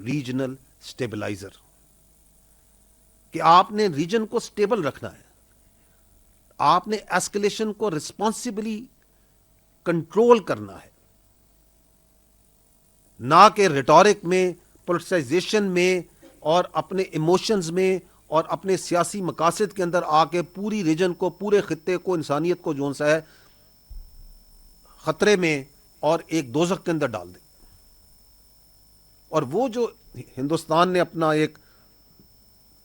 Regional stabiliser, कि आपने reason को स्टेबल रखना है, आपने एस्केलेशन को रिस्पॉन्सिबली कंट्रोल करना है, ना कि रिटोरिक में, पोलिटिसाइजेशन में और अपने इमोशंस में और अपने सियासी मकासद के अंदर आके पूरी रीजन को, पूरे खित्ते को, इंसानियत को जो सा है खतरे में और एक दोजख के अंदर डाल दे। और वो जो हिंदुस्तान ने अपना एक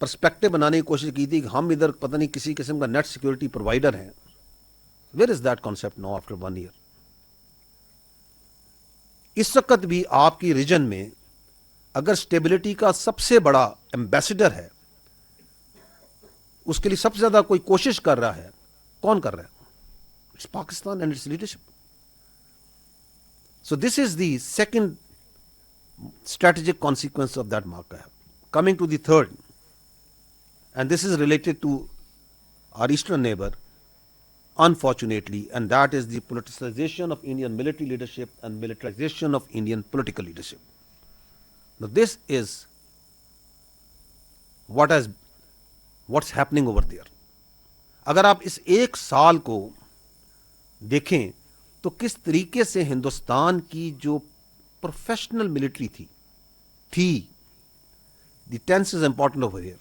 पर्सपेक्टिव बनाने की कोशिश की थी कि हम इधर पता नहीं किसी किस्म का नेट सिक्योरिटी प्रोवाइडर हैं, where is that concept now after 1 year? इस वक्त भी आपकी रीजन में अगर स्टेबिलिटी का सबसे बड़ा एम्बेसडर है, उसके लिए सबसे ज्यादा कोई कोशिश कर रहा है, कौन कर रहा है? It's Pakistan and it's leadership. So this is the second strategic consequence of that marker. Coming to the third, and this is related to our eastern neighbor, unfortunately, and that is the politicization of Indian military leadership and militarization of Indian political leadership. Now this is what's happening over there. अगर आप इस एक साल को देखें तो किस तरीके से हिंदुस्तान की जो प्रोफेशनल मिलिट्री थी, the tense is important over here,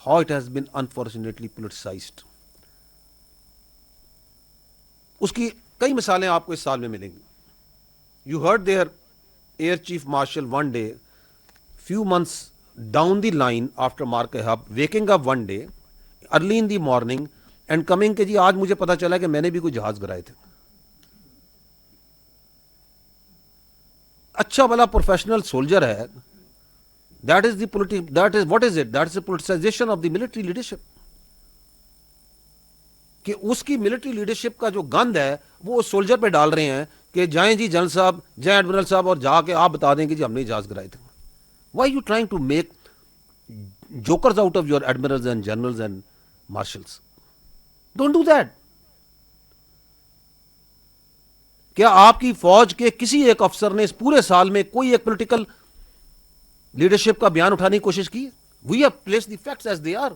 how it has been unfortunately politicized. उसकी कई मिसालें आपको इस साल में मिलेंगी. You heard their Air Chief Marshal one day, few months down the line after Mark-e-Hub, waking up one day early in the morning and coming कि जी आज मुझे पता चला कि मैंने भी कोई जहाज गिराए थे. अच्छा भला प्रोफेशनल सोल्जर है, that is that is what is it? That is the politicisation of the military leadership. कि उसकी मिलिट्री लीडरशिप का जो गंद है वो सोल्जर पे डाल रहे हैं कि जाएं जी जनरल साहब, जाएं एडमिरल साहब और जाके आप बता दें कि जी हमने जहाज गिराए थे. Why you trying to make jokers out of your admirals and generals and marshals? Don't do that. क्या आपकी फौज के किसी एक अफसर ने इस पूरे साल में कोई एक पॉलिटिकल लीडरशिप का बयान उठाने की कोशिश की? We have placed the facts as they are,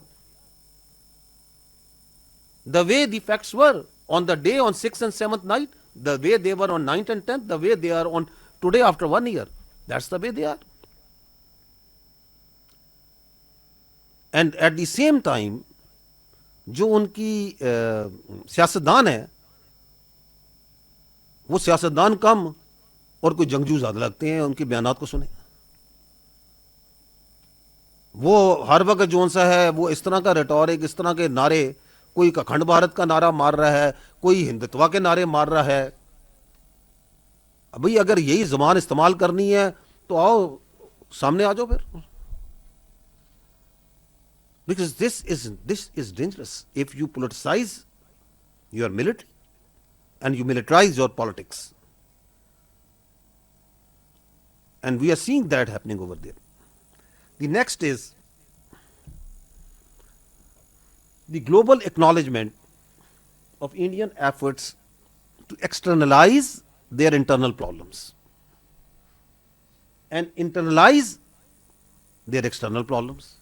the way the facts were on the day on 6th and 7th night, the way they were on 9th and 10th, the way they are on today after 1 year. That's the way they are. And at the same time जो उनकी सियासतदान है वो सियासतदान कम और कोई जंगजू ज्यादा लगते हैं. उनके बयानात को सुने, वो हर वक्त जो सा है वो इस तरह का रेटोरिक, इस तरह के नारे, कोई अखंड भारत का नारा मार रहा है, कोई हिंदुत्व के नारे मार रहा है. भाई अगर यही जुबान इस्तेमाल करनी है तो आओ सामने आ जाओ फिर. Because this is dangerous if you politicize your military and you militarize your politics. And we are seeing that happening over there. The next is the global acknowledgement of Indian efforts to externalize their internal problems and internalize their external problems.